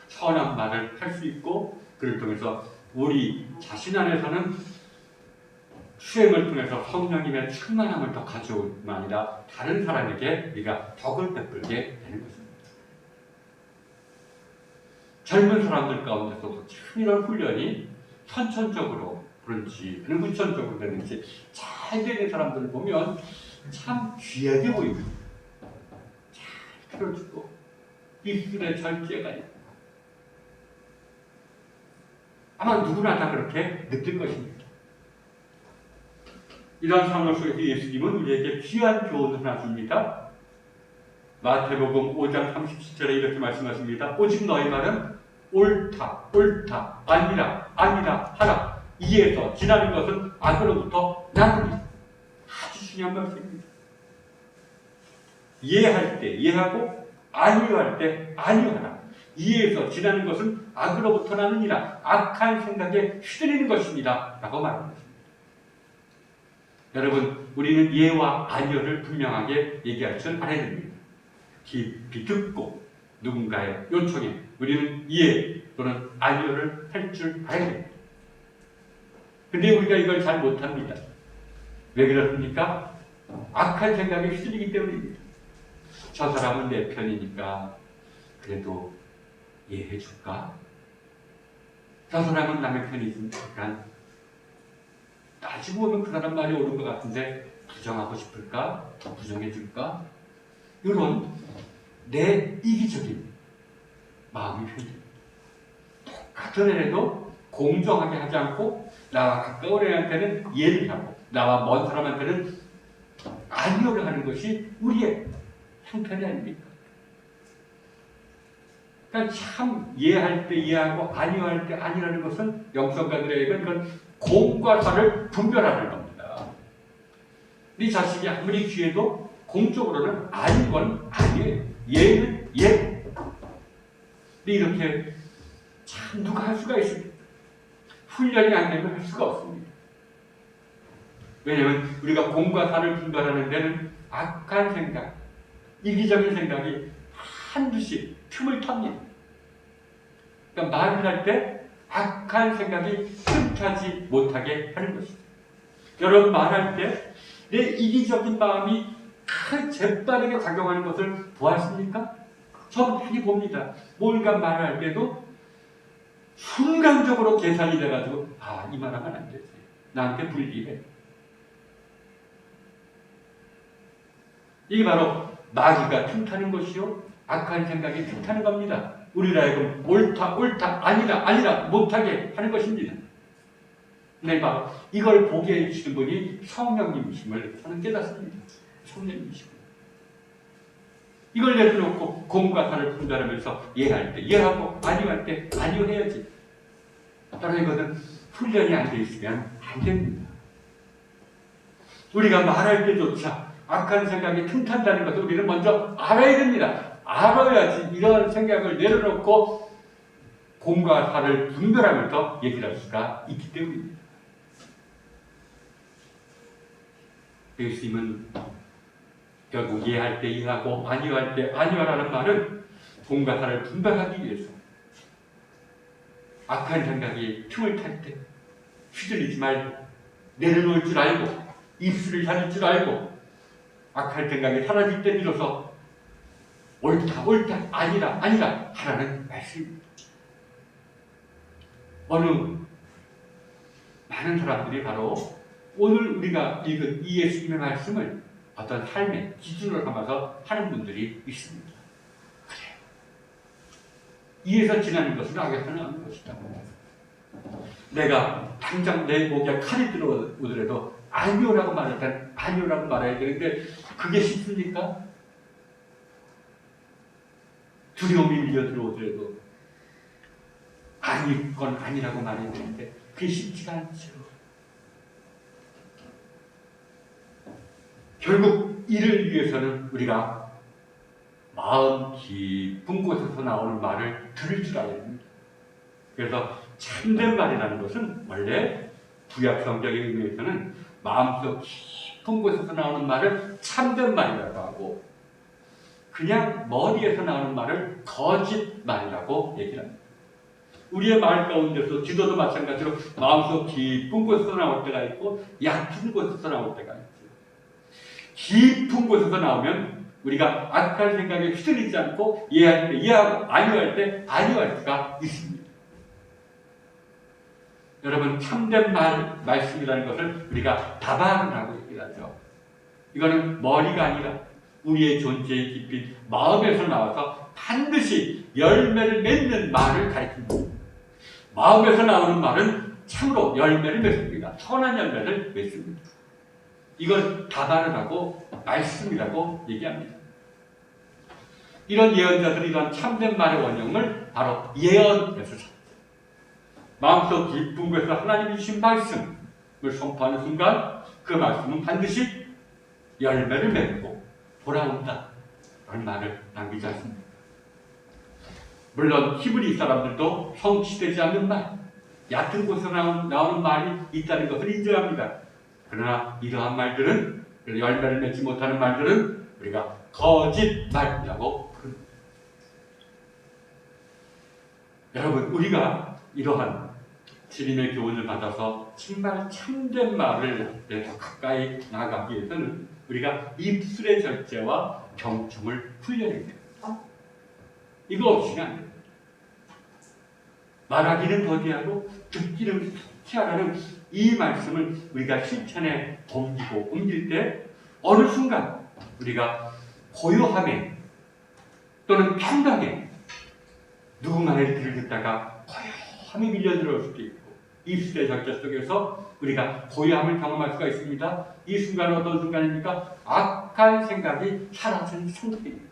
선한 말을 할 수 있고, 그를 통해서 우리 자신 안에서는 수행을 통해서 성령님의 충만함을 더 가져올 뿐만 아니라 다른 사람에게 우리가 덕을 베풀게 되는 것입니다. 젊은 사람들 가운데서도 참 이런 훈련이 선천적으로 그런지 근본적으로 되는지 잘 되는 사람들을 보면 참 귀하게 보입니다. 잘 들어주고 입술에 절제가 있고 아마 누구나 다 그렇게 느낄 것입니다. 이런 상황 속에서 예수님은 우리에게 귀한 교훈을 하십니다. 마태복음 5장 37절에 이렇게 말씀하십니다. 오직 너희 말은 옳다, 아니라 하라. 이에서 지나는 것은 악으로부터 나느니. 아주 중요한 말씀입니다. 이해할 때 이해하고 아니할 때 아니하라. 이에서 지나는 것은 악으로부터 나느니라. 악한 생각에 휘둘리는 것입니다. 라고 말합니다. 여러분, 우리는 예와 아니어를 분명하게 얘기할 줄 알아야 됩니다. 깊이 듣고 누군가의 요청에 우리는 예 또는 아니어를 할 줄 알아야 됩니다. 근데 우리가 이걸 잘 못합니다. 왜 그렇습니까? 악한 생각에 휘둘리기 때문입니다. 저 사람은 내 편이니까 그래도 이해해줄까? 저 사람은 남의 편이니까 따지고 보면 그 사람 말이 옳은 것 같은데 부정하고 싶을까? 부정해줄까? 이런 내 이기적인 마음이 표현됩니다. 똑같은 애라도 공정하게 하지 않고 나와 가까운 애한테는 예를 하고 나와 먼 사람한테는 아니오를 하는 것이 우리의 형편이 아닙니까? 그러니까 참 이해할 때 이해하고 아니할 때 아니라는 것은 영성가들에게는 그건 공과 사를 분별하는 겁니다. 네 자식이 아무리 귀해도 공적으로는 아닌 건 아니에요. 예는 예. 이렇게 참 누가 할 수가 있습니까? 훈련이 안 되면 할 수가 없습니다. 왜냐하면 우리가 공과 사를 분별하는 데는 악한 생각, 이기적인 생각이 한두씩 틈을 탑니다. 그러니까 말을 할 때 악한 생각이 틈타지 못하게 하는 것입니다. 여러분, 말할 때 내 이기적인 마음이 재빠르게 작용하는 것을 보았습니까? 전 많이 봅니다. 뭔가 말할 때도 순간적으로 계산이 돼가지고 이 말하면 안 되지. 나한테 불리해. 이게 바로 마귀가 틈타는 것이요 악한 생각이 틈타는 겁니다. 우리라 하여금 옳다, 아니라 못하게 하는 것입니다. 네, 바로 이걸 보게 해주시는 분이 성령님이심을 저는 깨닫습니다. 성령님이시고 이걸 내려놓고 공과 사를 분별하면서 예할 때 예하고 아니할 때 아니해야지. 따라 이것은 훈련이 안 돼 있으면 안 됩니다. 우리가 말할 때조차 악한 생각이 틈탄다는 것을 우리는 먼저 알아야 됩니다. 알아야지 이런 생각을 내려놓고 공과 사를 분별하면서 얘기를 할 수가 있기 때문입니다. 예수님은 결국 이해할 때 이해하고 아니할 때 아니하라는 말은 공과 사를 분별하기 위해서 악한 생각이 틈을 탈 때 휘둘리지 말고 내려놓을 줄 알고 입술을 닫을 줄 알고 악한 생각이 사라질 때 비로소 옳다 아니라 하라는 말씀입니다. 어느 많은 사람들이 바로 오늘 우리가 읽은 이 예수님의 말씀을 어떤 삶의 기준으로 삼아서 하는 분들이 있습니다. 그래요. 이에서 지나는 것은 악에서 나오는 것이다. 내가 당장 내 목에 칼이 들어오더라도 아니오라고 말할 땐 아니오라고 말해야 되는데 그게 쉽습니까? 두려움이 밀려 들어오더라도 아닐 건 아니라고 말해야 되는데 그게 쉽지가 않죠. 결국 이를 위해서는 우리가 마음 깊은 곳에서 나오는 말을 들을 줄 알아야 됩니다. 그래서 참된 말이라는 것은 원래 구약 성경의 의미에서는 마음속 깊은 곳에서 나오는 말을 참된 말이라고 하고 그냥 머리에서 나오는 말을 거짓말이라고 얘기를 합니다. 우리의 말 가운데서 기도도 마찬가지로 마음속 깊은 곳에서 나올 때가 있고 얕은 곳에서 나올 때가 있죠. 깊은 곳에서 나오면 우리가 악한 생각에 휘둘리지 않고 이해할 때 이해하고 아니할 때 아니할 수가 있습니다. 여러분 참된 말씀이라는 것을 우리가 다반이라고 얘기를 하죠. 이거는 머리가 아니라 우리의 존재의 깊이 마음에서 나와서 반드시 열매를 맺는 말을 가리킵니다. 마음에서 나오는 말은 참으로 열매를 맺습니다. 선한 열매를 맺습니다. 이걸 다반이라고 말씀이라고 얘기합니다. 이런 예언자들이 이런 참된 말의 원형을 바로 예언에서 찾습니다. 마음속 깊은 곳에서 하나님이 주신 말씀을 선포하는 순간 그 말씀은 반드시 열매를 맺고 돌아온다 라는 말을 남기지 않습니다. 물론 히브리 사람들도 성취되지 않는 말, 얕은 곳에서 나오는 말이 있다는 것을 인정합니다. 그러나 이러한 말들은 열매를 맺지 못하는 말들은 우리가 거짓말이라고 부릅니다. 여러분 우리가 이러한 주님의 교훈을 받아서 정말 참된 말을 더 가까이 나아가기 위해서는 우리가 입술의 절제와 경청을 훈련해야 됩니다. 이거 없이는 안 됩니다. 말하기는 더디하고 듣기는 성취하라는 이 말씀을 우리가 실천에 옮길 때 어느 순간 우리가 고요함에 또는 평강에 누군가의 길을 듣다가 고요함이 밀려 들어올 수도 있고 입술의 절제 속에서 우리가 고요함을 경험할 수가 있습니다. 이 순간은 어떤 순간입니까? 악한 생각이 사라진 상태입니다.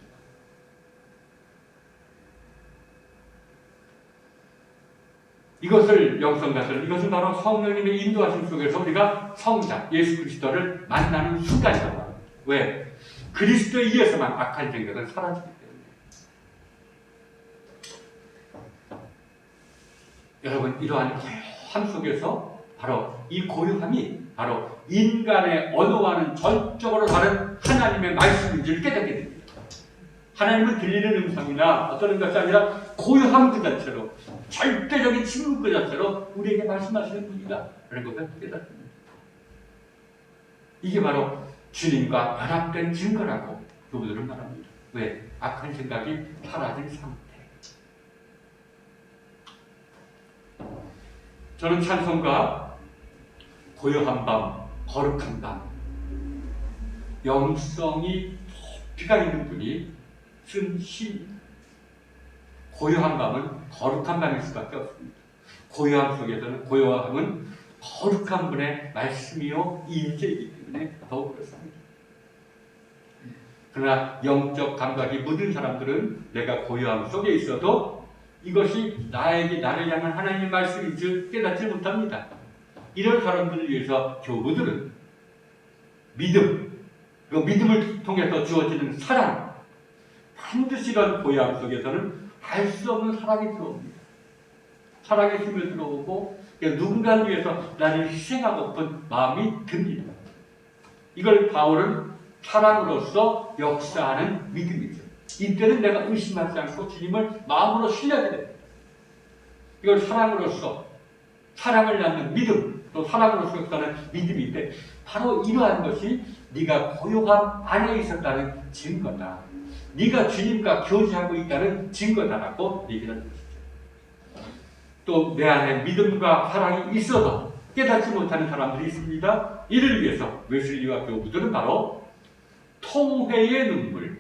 이것을 영성가설, 이것은 바로 성령님의 인도하심 속에서 우리가 성자 예수 그리스도를 만나는 순간이라고 합니다. 왜? 그리스도에 의해서만 악한 생각은 사라지기 때문에. 여러분 이러한 고요함 속에서 바로 이 고요함이 바로 인간의 언어와는 전적으로 다른 하나님의 말씀인지를 깨닫게 됩니다. 하나님은 들리는 음성이나 어떤 것이 아니라 고요함 그 자체로 절대적인 침묵 그 자체로 우리에게 말씀하시는 분이다 라는 것을 깨닫습니다. 이게 바로 주님과 연합된 증거라고 교부들은 말합니다. 왜? 악한 생각이 사라진 상태. 저는 찬송가 고요한 밤, 거룩한 밤, 영성이 깊이가 있는 분이 쓴 시. 고요한 밤은 거룩한 밤일 수밖에 없습니다. 고요함 속에서는 고요함은 거룩한 분의 말씀이요 인재이기 때문에 더욱 그렇습니다. 그러나 영적 감각이 묻은 사람들은 내가 고요함 속에 있어도 이것이 나를 향한 하나님의 말씀인 줄 깨닫지 못합니다. 이런 사람들을 위해서 교부들은 믿음, 그 믿음을 통해서 주어지는 사랑, 반드시 이런 고요함 속에서는 알 수 없는 사랑이 들어옵니다. 사랑의 힘을 들어오고 누군가를 위해서 나를 희생하고픈 마음이 듭니다. 이걸 바울은 사랑으로서 역사하는 믿음이죠. 이때는 내가 의심하지 않고 주님을 마음으로 신뢰하게 됩니다. 이걸 사랑으로서 사랑을 낳는 믿음, 또 사랑으로서 역사하는 믿음인데 바로 이러한 것이 네가 고요함 안에 있었다는 증거다. 네가 주님과 교제하고 있다는 증거다라고 얘기를 하는 것이죠. 또 내 안에 믿음과 사랑이 있어도 깨닫지 못하는 사람들이 있습니다. 이를 위해서 웨슬리와 교부들은 바로 통회의 눈물,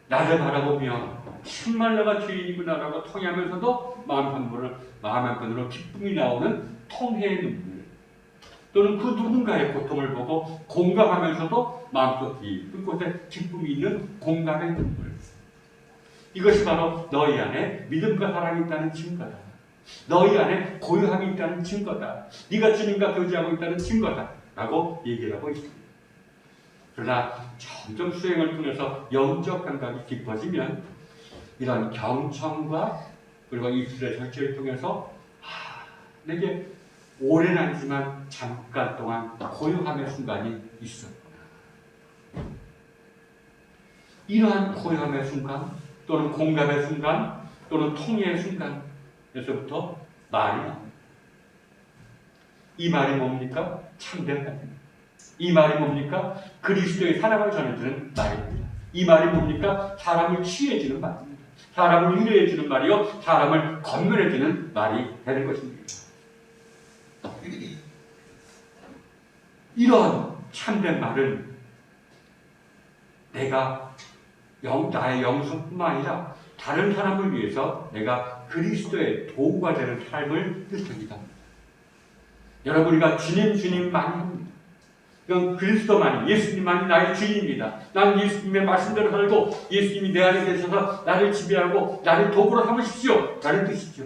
나를 바라보며 정말 내가 죄인이구나라고 통회하면서도 마음 한편으로 기쁨이 나오는 통회의 눈물, 또는 그 누군가의 고통을 보고 공감하면서도 마음속 깊은 곳에 기쁨이 있는 공감의 눈물. 이것이 바로 너희 안에 믿음과 사랑이 있다는 증거다. 너희 안에 고요함이 있다는 증거다. 네가 주님과 교제하고 있다는 증거다. 라고 얘기를 하고 있습니다. 그러나 점점 수행을 통해서 영적 감각이 깊어지면 이런 경청과 그리고 입술의 절제를 통해서 내게 오래는 아니지만 잠깐 동안 고요함의 순간이 있었구나. 이러한 고요함의 순간 또는 공감의 순간 또는 통의의 순간에서부터 말이 나옵니다. 이 말이 뭡니까? 참된 말입니다. 이 말이 뭡니까? 그리스도의 사랑을 전해주는 말입니다. 이 말이 뭡니까? 사람을 치유해주는 말입니다. 사람을 위로해주는 말이요, 사람을 건면해주는 말이 되는 것입니다. 이런 참된 말은 내가 나의 영성뿐만 아니라 다른 사람을 위해서 내가 그리스도의 도구가 되는 삶을 뜻합니다. 여러분, 우리가 주님 많이 합니다. 그건 그리스도만이, 예수님만이 나의 주인입니다. 난 예수님의 말씀대로 살고 예수님이 내 안에 계셔서 나를 지배하고 나를 도구로 삼으십시오 라는 뜻이죠.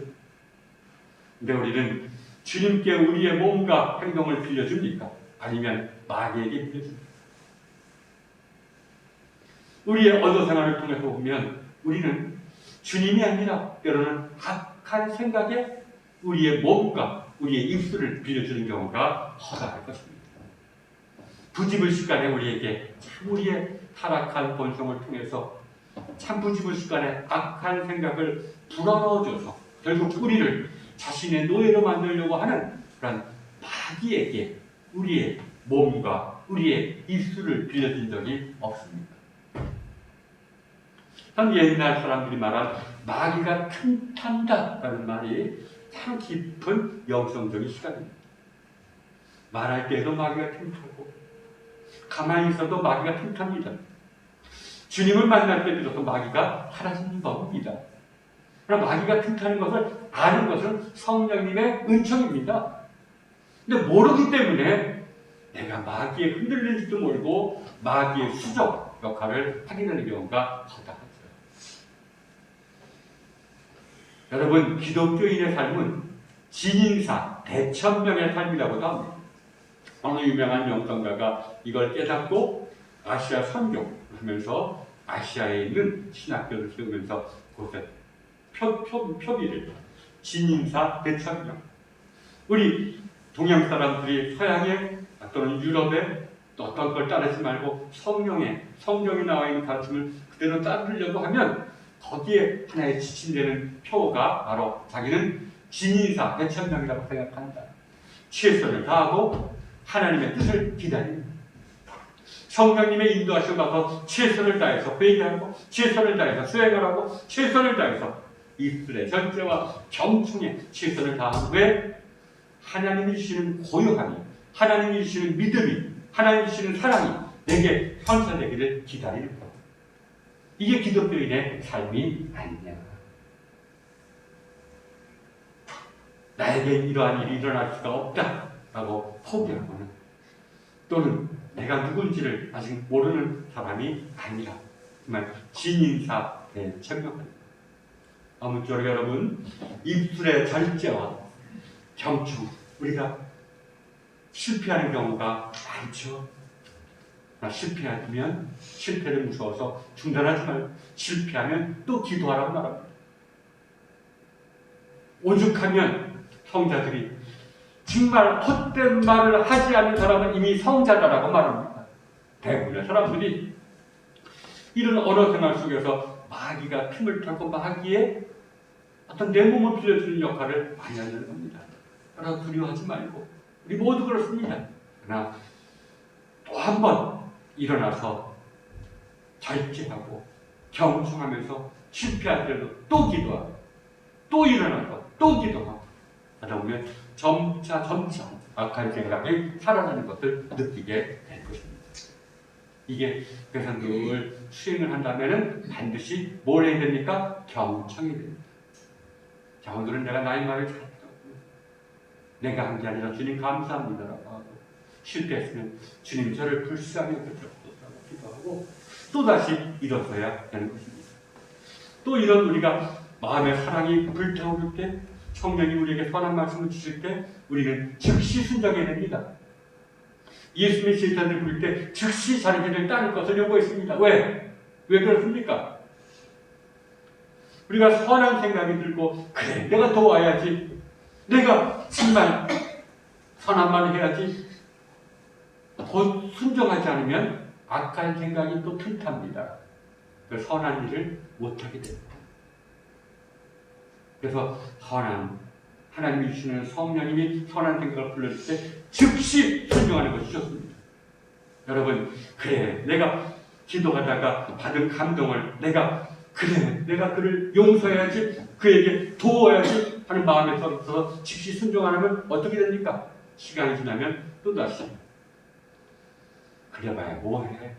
근데 우리는 주님께 우리의 몸과 행동을 빌려줍니까? 아니면 마귀에게 빌려줍니까? 우리의 언어 생활을 통해서 보면 우리는 주님이 아니라 때로는 악한 생각에 우리의 몸과 우리의 입술을 빌려주는 경우가 허다할 것입니다. 부지불식간에 우리에게 참 우리의 타락한 본성을 통해서 참 부지불식간에 악한 생각을 불어넣어줘서 결국 우리를 자신의 노예로 만들려고 하는 그런 마귀에게 우리의 몸과 우리의 입술을 빌려준 적이 없습니다. 참 옛날 사람들이 말한 마귀가 틈탄다라는 말이 참 깊은 영성적인 시각입니다. 말할 때에도 마귀가 틈타고 가만히 있어도 마귀가 틈탑니다. 주님을 만날 때 비로소 마귀가 사라지는 법입니다. 그러나 마귀가 틈타는 것을 아는 것은 성령님의 은총입니다. 근데 모르기 때문에 내가 마귀에 흔들릴지도 모르고 마귀의 수적 역할을 하게 되는 경우가 허다하죠. 여러분, 기독교인의 삶은 진인사, 대천명의 삶이라고도 합니다. 어느 유명한 영성가가 이걸 깨닫고 아시아 선교를 하면서 아시아에 있는 신학교를 세우면서 그곳에 표비를 진인사, 대천명. 우리 동양 사람들이 서양에 또는 유럽에 어떤 걸 따르지 말고 성경에 나와 있는 가르침을 그대로 따르려고 하면 거기에 하나의 지침되는 표가 바로 자기는 진인사, 대천명이라고 생각한다. 최선을 다하고 하나님의 뜻을 기다립니다. 성령님의 인도하시고 가서 최선을 다해서 회개하고 최선을 다해서 수행하라고 최선을 다해서 입술의 절제와 경청에 최선을 다한 후에 하나님이 주시는 고요함이, 하나님이 주시는 믿음이, 하나님이 주시는 사랑이 내게 선사되기를 기다리는 것. 이게 기독교인의 삶이 아니냐. 나에게 이러한 일이 일어날 수가 없다라고 포기하고는, 또는 내가 누군지를 아직 모르는 사람이 아니라 정말 진인사 대천명합니다. 아무쪼록 여러분, 입술의 절제와 경청, 우리가 실패하는 경우가 많죠. 실패하면 실패를 무서워서 중단하지 말고 실패하면 또 기도하라고 말합니다. 오죽하면 성자들이 정말 헛된 말을 하지 않는 사람은 이미 성자다라고 말합니다. 대부분의 사람들이 이런 언어 생활 속에서 마귀가 틈을 털고 마귀의 어떤 내 몸을 빌려주는 역할을 많이 하는 겁니다. 그러나 두려워하지 말고 우리 모두 그렇습니다. 그러나 또 한 번 일어나서 절제하고 경청하면서 실패하더라도 또 기도하고 또 일어나서 또 기도하고 하다 보면 점차 악한 생각이 사라지는 것을 느끼게 될 것입니다. 이게 그래서 늘 수행을 한다면 반드시 뭘 해야 됩니까? 경청이 됩니다. 자, 오늘은 내가 나의 말을 잘 들었고 내가 한 게 아니라 주님 감사합니다라고 하고 실패했으면 주님 저를 불쌍히 여겨주옵소서라고 기도하고 또다시 일어서야 되는 것입니다. 또 이런 우리가 마음의 사랑이 불타오를 때 성령이 우리에게 선한 말씀을 주실 때 우리는 즉시 순종해야 됩니다. 예수님의 제자들 부를 때 즉시 자기를 따를 것을 요구했습니다. 왜? 왜 그렇습니까? 우리가 선한 생각이 들고 그래 내가 도와야지 내가 정말 선한 말을 해야지 곧 순종하지 않으면 악한 생각이 또 틈탑니다. 그 선한 일을 못하게 됩니다. 그래서 하나님이 주시는 성령님이 선한 생각을 불러줄 때 즉시 순종하는 것이 좋습니다. 여러분, 그래 내가 기도하다가 받은 감동을 내가 그를 용서해야지 그에게 도와야지 하는 마음에 서서 즉시 순종하면 어떻게 됩니까? 시간이 지나면 또다시 그래봐야 뭐해?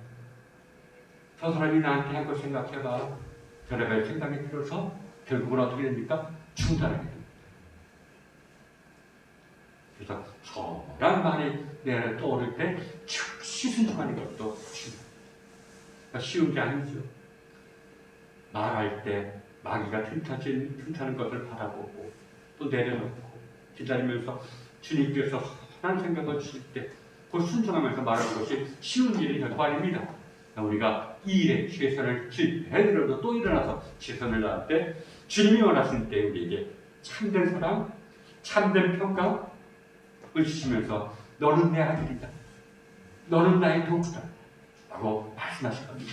저 사람이 나한테 한 거 생각해봐. 그래봐야 생각이 들어서 결국은 어떻게 됩니까? 중단하게 됩니다. 그래서 선한 말이 내 안에 떠오를 때 즉시 순종하는 것도 쉬운 게 아니죠. 말할 때 마귀가 틈타는 것을 바라보고 또 내려놓고 기다리면서 주님께서 선한 생각을 주실 때 그걸 순종하면서 말하는 것이 쉬운 일이 결코 아닙니다. 우리가 이 일에 최선을 실패해더라도 또 일어나서 최선을 다할 때 주님이 원하시는 때 우리에게 참된 사랑, 참된 평강을 주시면서 너는 내 아들이다. 너는 나의 도구다. 라고 말씀하실 겁니다.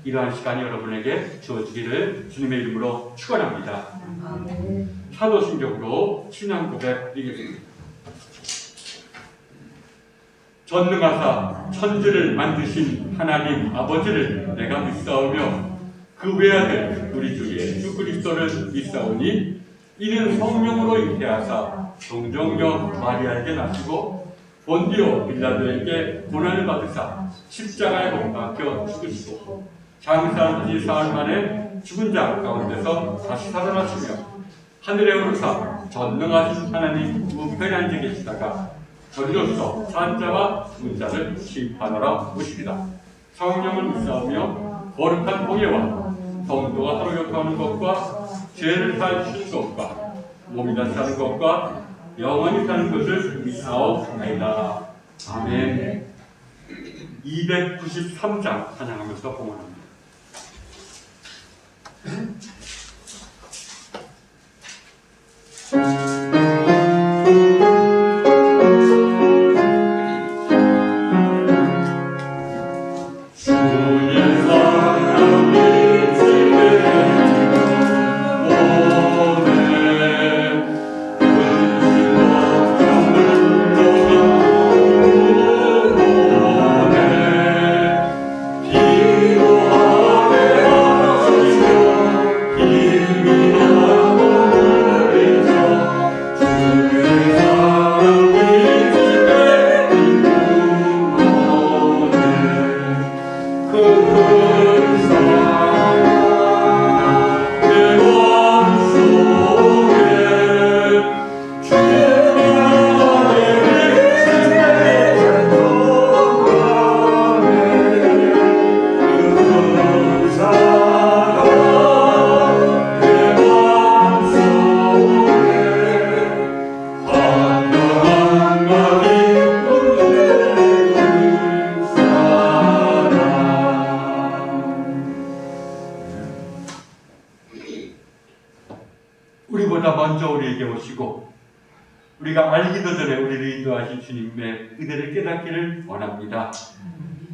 이러한 시간이 여러분에게 주어지기를 주님의 이름으로 축원합니다. 사도신경으로 신앙 고백 드리겠습니다. 전능하사 천지를 만드신 하나님 아버지를 내가 믿사오며 그 외아들 우리 주 예수 그리스도를 믿사오니 이는 성령으로 잉태하사 동정녀 마리아에게 나시고 본디오 빌라도에게 고난을 받으사 십자가에 못 박혀 죽으시고 장사한 지 사흘 만에 죽은 자 가운데서 다시 살아나시며 하늘에 오르사 전능하신 하나님 우편에 앉아 계시다가 저리로서 산자와 죽은 자를 심판하러 오시리라. 성령을 믿사오며 거룩한 공예와 성도가 서로 교통하는 것과 죄를 사하시는 것과 몸이 다시 사는 것과 영원히 사는 것을 믿사옵나이다. 아멘. 293장 찬양하면서 봉헌합니다. 기도 오시고 우리가 알기도 전에 우리를 인도하신 주님의 은혜를 깨닫기를 원합니다.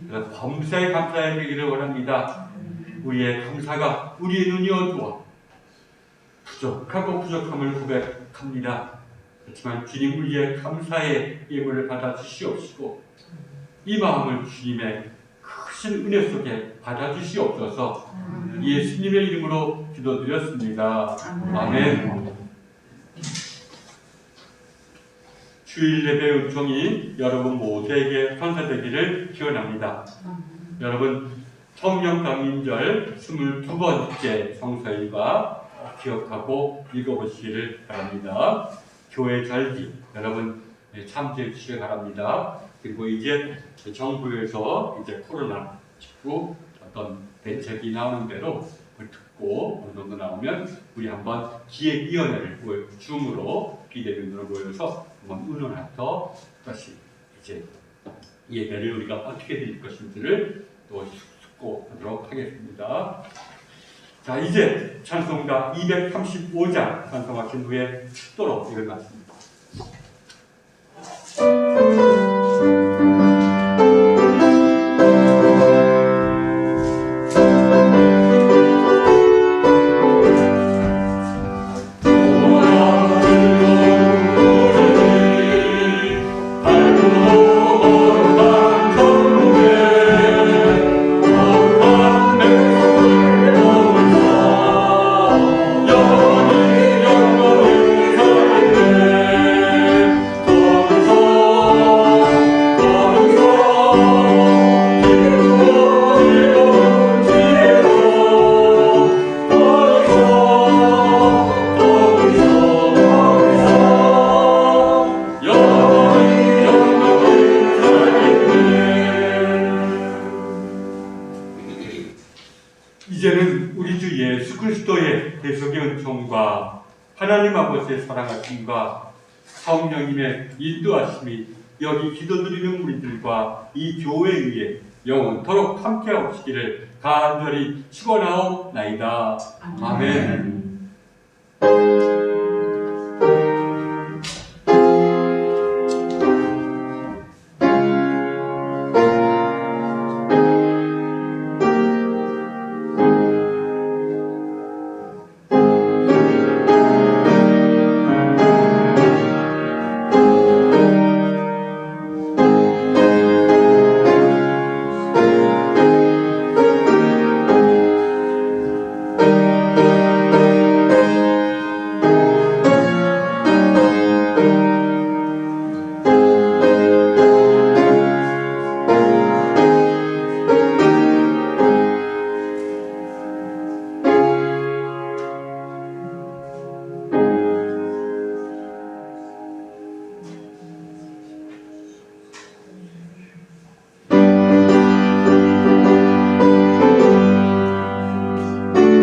그래서 범사에 감사해야 되기를 원합니다. 우리의 감사가 우리의 눈이 어두워 부족하고 부족함을 고백합니다. 그렇지만 주님 우리의 감사의 예물을 받아주시옵시고 이 마음을 주님의 크신 은혜 속에 받아주시옵소서. 예수님의 이름으로 기도드렸습니다. 아멘. 주일 예배 은총이 여러분 모두에게 선사되기를 기원합니다. 여러분 성령 강림절 22번째 성서일과 기억하고 읽어보시기를 바랍니다. 교회 절기 여러분 참조해 주시기 바랍니다. 그리고 이제 정부에서 이제 코로나19 어떤 대책이 나오는 대로 듣고 어느 정도 나오면 우리 한번 기획위원회를 줌으로 비대면으로 모여서 한번 의논해서 다시 이제 예배를 우리가 어떻게 드릴 것인지를 또 숙고하도록 하겠습니다. 자, 이제 찬송가 235장 찬송하신 후에 축도로 읽어놨습니다. 이제는 우리 주 예수 그리스도의 대속의 은총과 하나님 아버지의 사랑하심과 성령님의 인도하심이 여기 기도드리는 우리들과 이 교회에 의해 영원토록 함께하시기를 간절히 축원하옵나이다. 아멘.